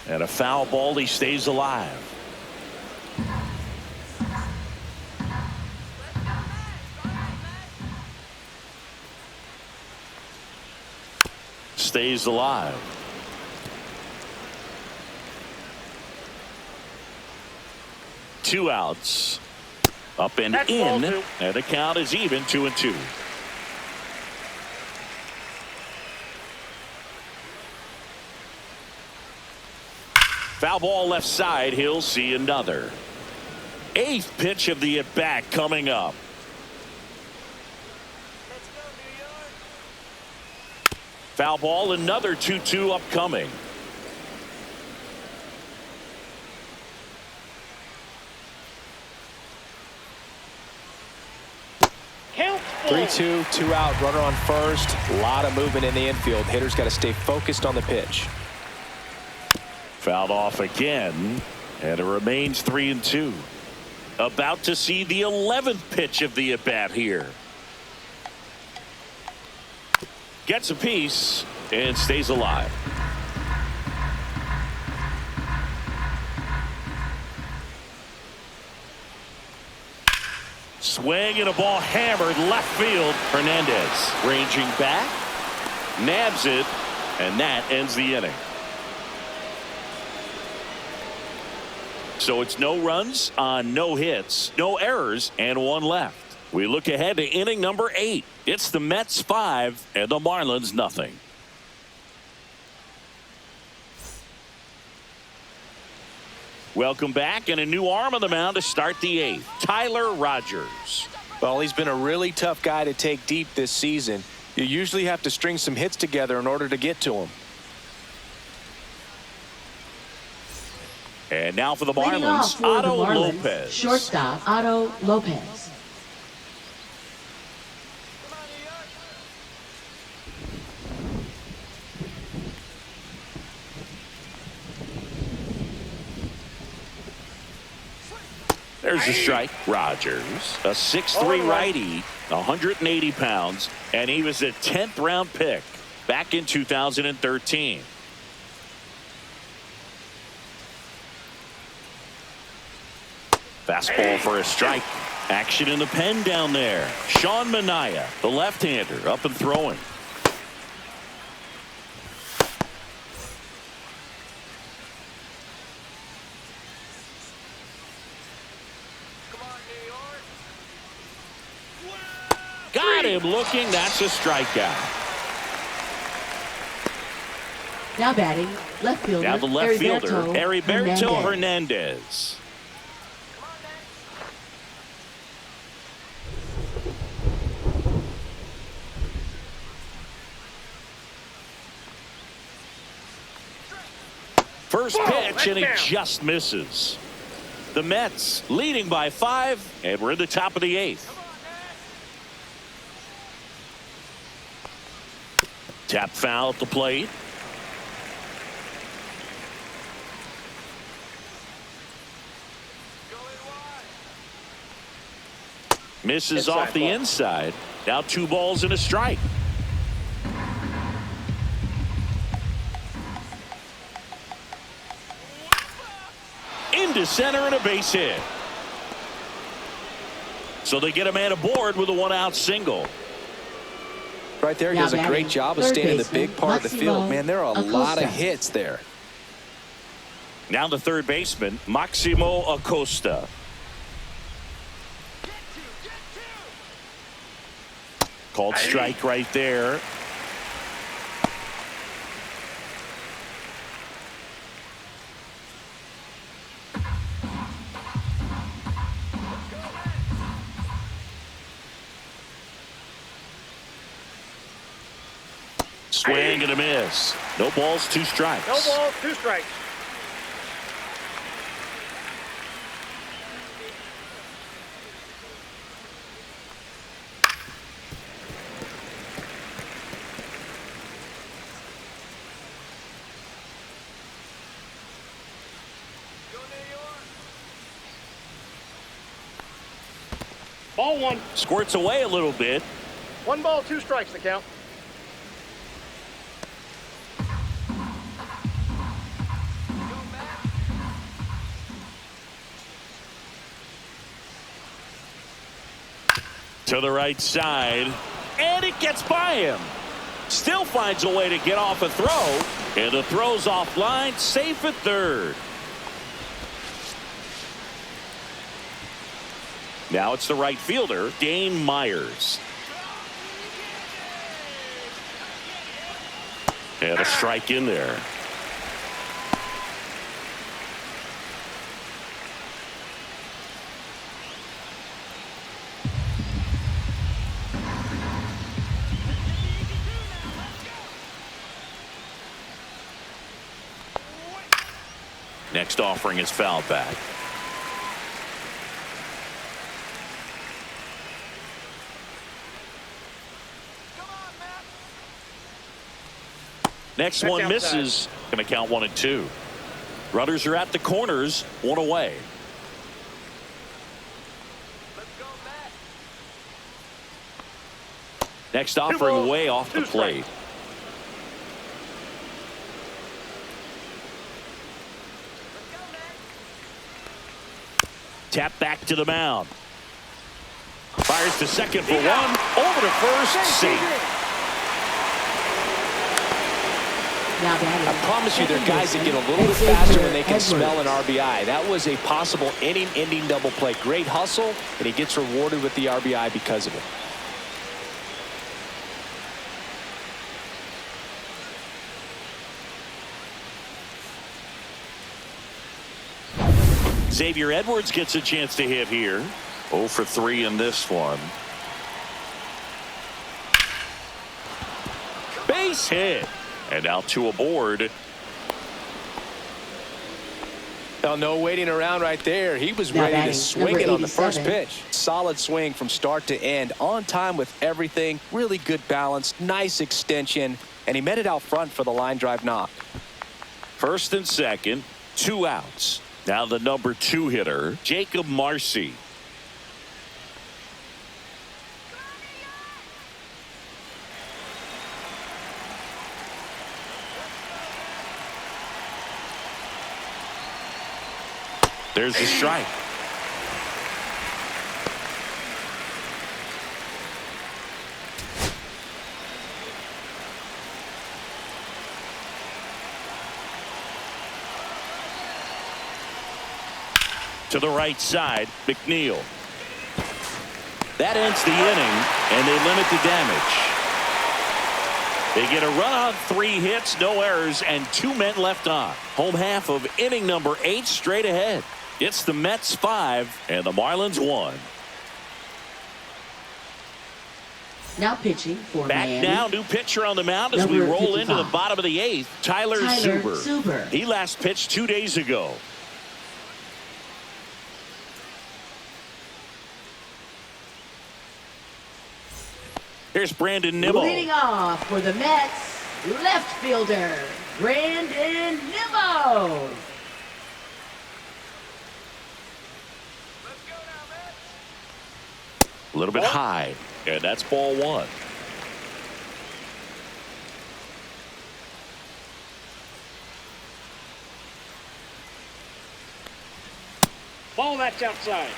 And a foul ball. He stays alive. Stays alive. Two outs. Up and That's in. ball two. And the count is even, 2-2. Foul ball left side. He'll see another. Eighth pitch of the at-bat coming up. Foul ball, another 2-2 upcoming. Count 3-2, 2 out, runner on first. A lot of movement in the infield. Hitter's got to stay focused on the pitch. Fouled off again, and it remains 3-2. About to see the 11th pitch of the at-bat here. Gets a piece and stays alive. Swing and a ball hammered left field. Hernandez ranging back, nabs it, and that ends the inning. So it's no runs on no hits, no errors, and one left. We look ahead to inning number 8. It's the Mets 5 and the Marlins nothing. Welcome back, and a new arm on the mound to start the 8th. Tyler Rogers. Well, he's been a really tough guy to take deep this season. You usually have to string some hits together in order to get to him. And now for the Leading off Marlins, for Otto the Marlins, Lopez. shortstop Otto Lopez. There's a strike. Rogers, a 6'3" righty, 180 pounds, and he was a 10th round pick back in 2013. Fastball for a strike. Action in the pen down there. Sean Manaea, the left-hander, up and throwing. Got him looking. That's a strikeout. Now batting, left fielder. Now the left fielder, Heriberto Hernandez. First pitch, and he just misses. The Mets leading by 5, and we're in the top of the 8th. Tap foul at the plate. Misses off the inside. Now 2 balls and a strike. Into center and a base hit. So they get a man aboard with a 1-out single. Right there, he Now does a great batting, job of third staying in the baseman, big part of the field. Man, there are a lot of Acosta. hits there. Now the third baseman, Maximo Acosta. Called strike right there. Swing and a miss. No balls, 2 strikes. No balls, 2 strikes. Ball 1. Squirts away a little bit. 1 ball, 2 strikes, the count. To the right side. And it gets by him. Still finds a way to get off a throw. And the throw's offline, safe at third. Now it's the right fielder, Dane Myers. And a strike in there. Next offering is fouled back. Next one misses. Going to count 1 and 2. Runners are at the corners, 1 away. Next offering way off the plate. Tap back to the mound. Fires to second for 1. Over to first. Safe. I promise you, there are guys that get a little bit faster when they can smell an RBI. That was a possible inning-ending double play. Great hustle, and he gets rewarded with the RBI because of it. Xavier Edwards gets a chance to hit here. 0 for 3 in this one. Base hit. And now 2 aboard. Now, no waiting around right there. He was ready to swing it on the first pitch. Solid swing from start to end. On time with everything. Really good balance. Nice extension. And he met it out front for the line drive knock. First and second. 2 outs. Now the number 2 hitter, Jacob Marcy. There's the strike. To the right side, McNeil. That ends the inning, and they limit the damage. They get a run on 3 hits, no errors, and 2 men left on. Home half of inning number 8 straight ahead. It's the Mets 5 and the Marlins 1. Now pitching for Miami. Back now, new pitcher on the mound as we roll 55. Into the bottom of the 8th. Tyler Zuber. He last pitched 2 days ago. Here's Brandon Nimmo. Leading off for the Mets, left fielder, Brandon Nimmo. A little bit high, and that's ball 1. Ball that's outside.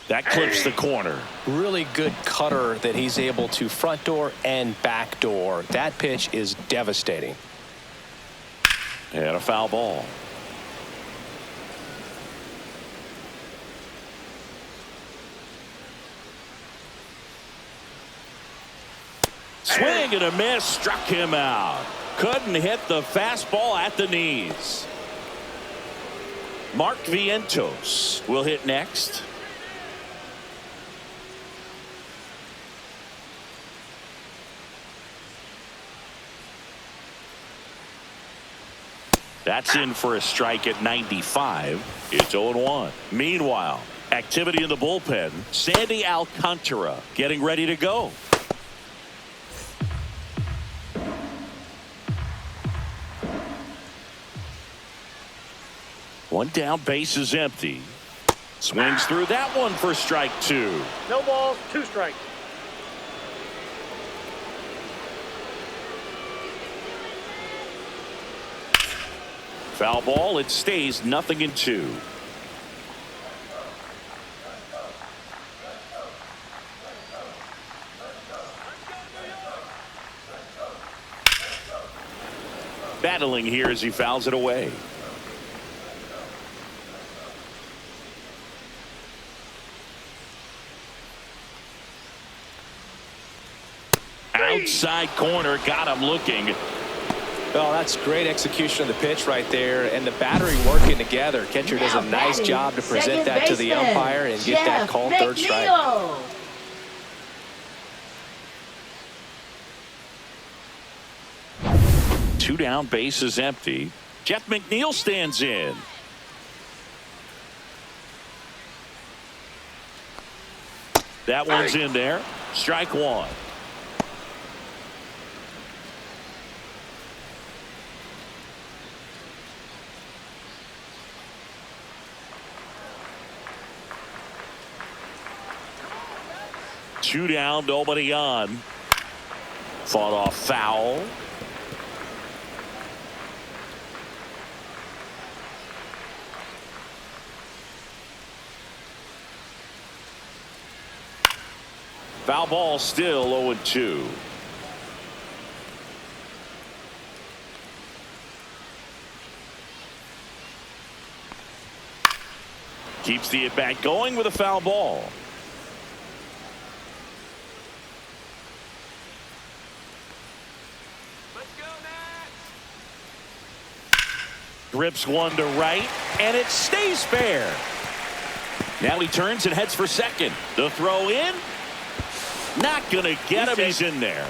That clips the corner. Really good cutter that he's able to front door and back door. That pitch is devastating. And a foul ball. Swing and a miss, struck him out. Couldn't hit the fastball at the knees. Mark Vientos will hit next. That's in for a strike at 95. It's 0-1. Meanwhile, activity in the bullpen. Sandy Alcantara getting ready to go. One down, base is empty. Swings through that one for strike 2. No balls, 2 strikes. Foul ball. It stays 0-2. Battling here as he fouls it away. Outside corner, got him looking. Oh, that's great execution of the pitch right there, and the battery working together. Catcher does a nice job to present that to the umpire and get that called third strike. 2 down, base is empty. Jeff McNeil stands in. That one's in there. Strike one. Two down, nobody on. Fought off foul. Foul ball, still 0-2. Keeps the at-bat going with a foul ball. Grips one to right, and it stays fair. Now he turns and heads for second. The throw in. Not going to get him. He's in there.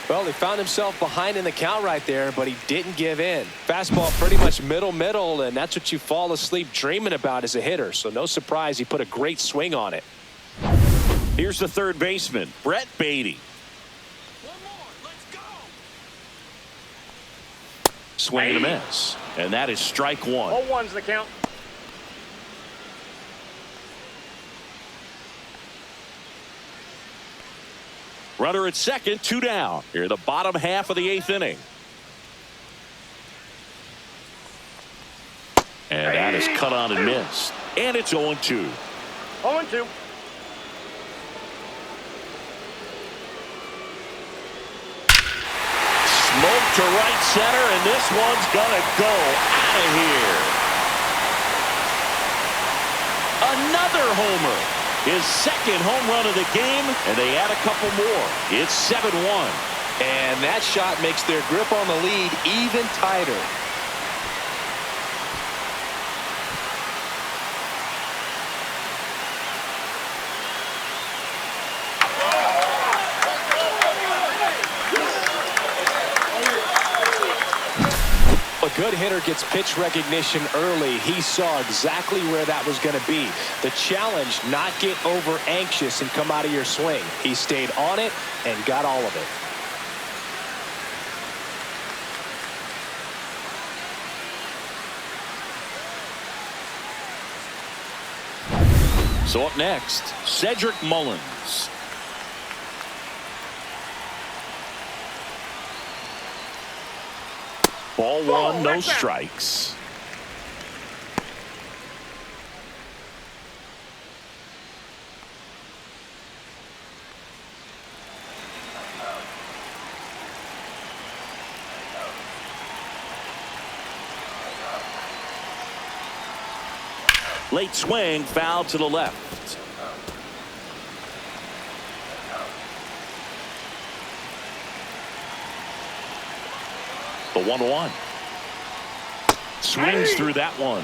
Well, he found himself behind in the count right there, but he didn't give in. Fastball pretty much middle, and that's what you fall asleep dreaming about as a hitter. So no surprise he put a great swing on it. Here's the third baseman, Brett Beatty. One more. Let's go. Swing and a miss. And that is strike one. 0-1's the count. Runner at second, 2 down. Here the bottom half of the 8th inning. And that is cut on and missed. And it's 0-2. 0-2. Smoke to right center, and this one's gonna go out of here. Another homer. His second home run of the game, and they add a couple more. It's 7-1. And that shot makes their grip on the lead even tighter. A good hitter gets pitch recognition early. He saw exactly where that was going to be. The challenge, not get over anxious and come out of your swing. He stayed on it and got all of it. So up next, Cedric Mullins. Ball one, no strikes. Late swing, foul to the left. The 1-1. Swings through that one.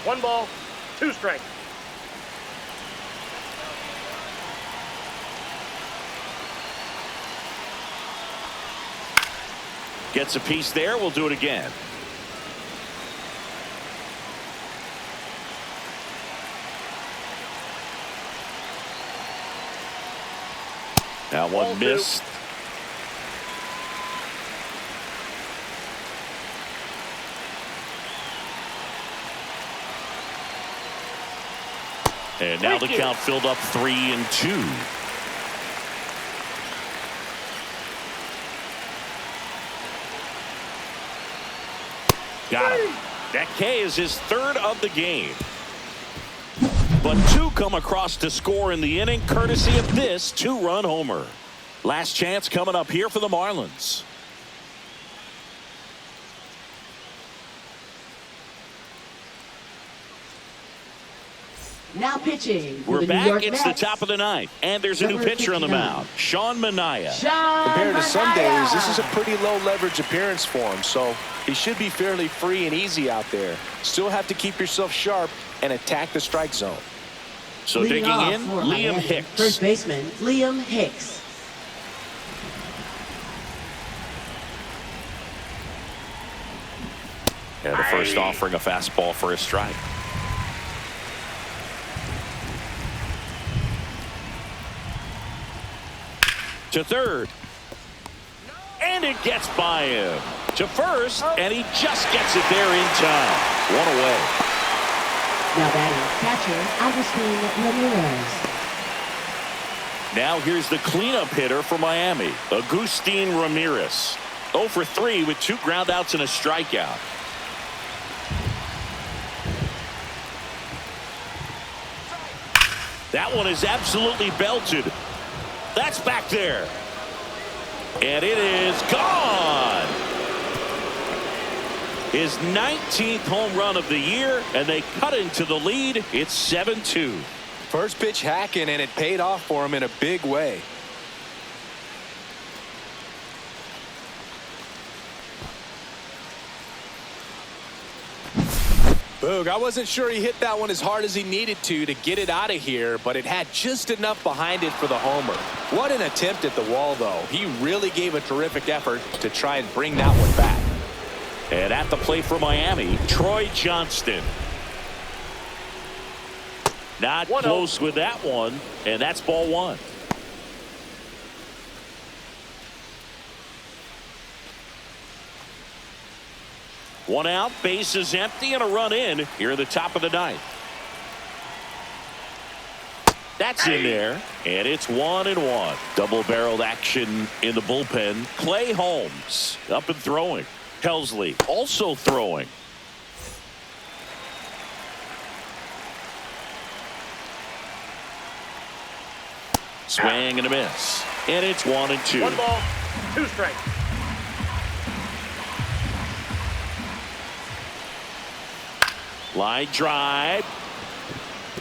1 ball, 2 strikes. Gets a piece there. We'll do it again. Now one missed. And now the count filled up 3-2. Got him. That K is his third of the game. But two come across to score in the inning, courtesy of this two-run homer. Last chance coming up here for the Marlins. Now pitching for We're the back. New York It's Mets. the top of the ninth, and there's a new Number pitcher on the 59. mound, Sean Manaea. Compared to some days, this is a pretty low leverage appearance for him, so he should be fairly free and easy out there. Still have to keep yourself sharp and attack the strike zone. So Leading digging off in, for Liam Miami, Hicks. First baseman, Liam Hicks. Yeah, the first offering a fastball for a strike. To third. And it gets by him. To first, and he just gets it there in time. One away. Now batting, catcher, Agustin Ramirez. Now here's the cleanup hitter for Miami, Agustin Ramirez. 0 for 3 with 2 groundouts and a strikeout. That one is absolutely belted. That's back there. And it is gone. His 19th home run of the year, and they cut into the lead. It's 7-2. First pitch hacking, and it paid off for him in a big way. Boog, I wasn't sure he hit that one as hard as he needed to get it out of here, but it had just enough behind it for the homer. What an attempt at the wall, though. He really gave a terrific effort to try and bring that one back. And at the plate for Miami, Troy Johnston. Not close with that one, and that's ball one. One out, base is empty, and a run in here at the top of the ninth. That's in there, and it's 1-1. Double-barreled action in the bullpen. Clay Holmes up and throwing. Helsley also throwing. Swing and a miss, and it's 1-2. 1 ball, 2 strikes. Line drive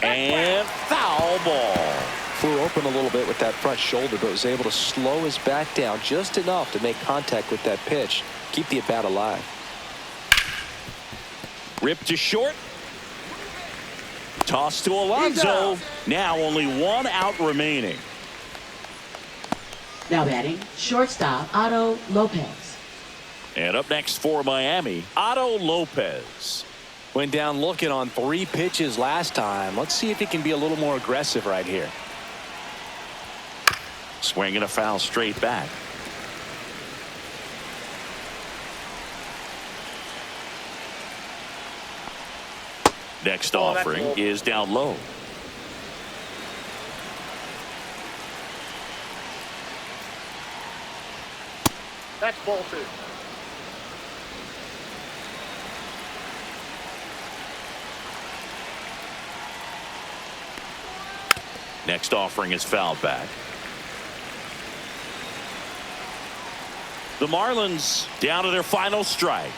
and foul ball. Flew open a little bit with that front shoulder, but was able to slow his back down just enough to make contact with that pitch. Keep the at-bat alive. Ripped to short. Toss to Alonso. Now only 1 out remaining. Now batting, shortstop, Otto Lopez. And up next for Miami, Otto Lopez. Went down looking on 3 pitches last time. Let's see if he can be a little more aggressive right here. Swinging a foul straight back. Next offering is down low. That's ball 2. Next offering is fouled back. The Marlins down to their final strike.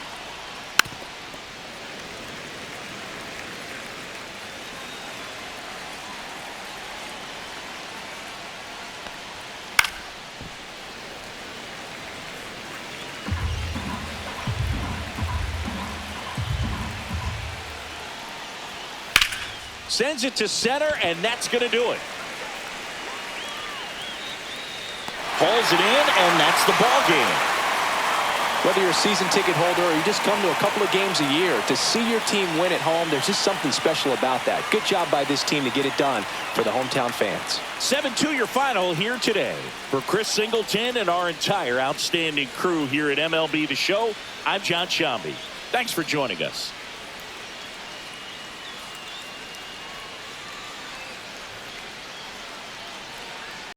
Sends it to center, and that's going to do it. Pulls it in, and that's the ball game. Whether you're a season ticket holder or you just come to a couple of games a year, to see your team win at home, there's just something special about that. Good job by this team to get it done for the hometown fans. 7-2 your final here today. For Chris Singleton and our entire outstanding crew here at MLB The Show, I'm John Shambi. Thanks for joining us.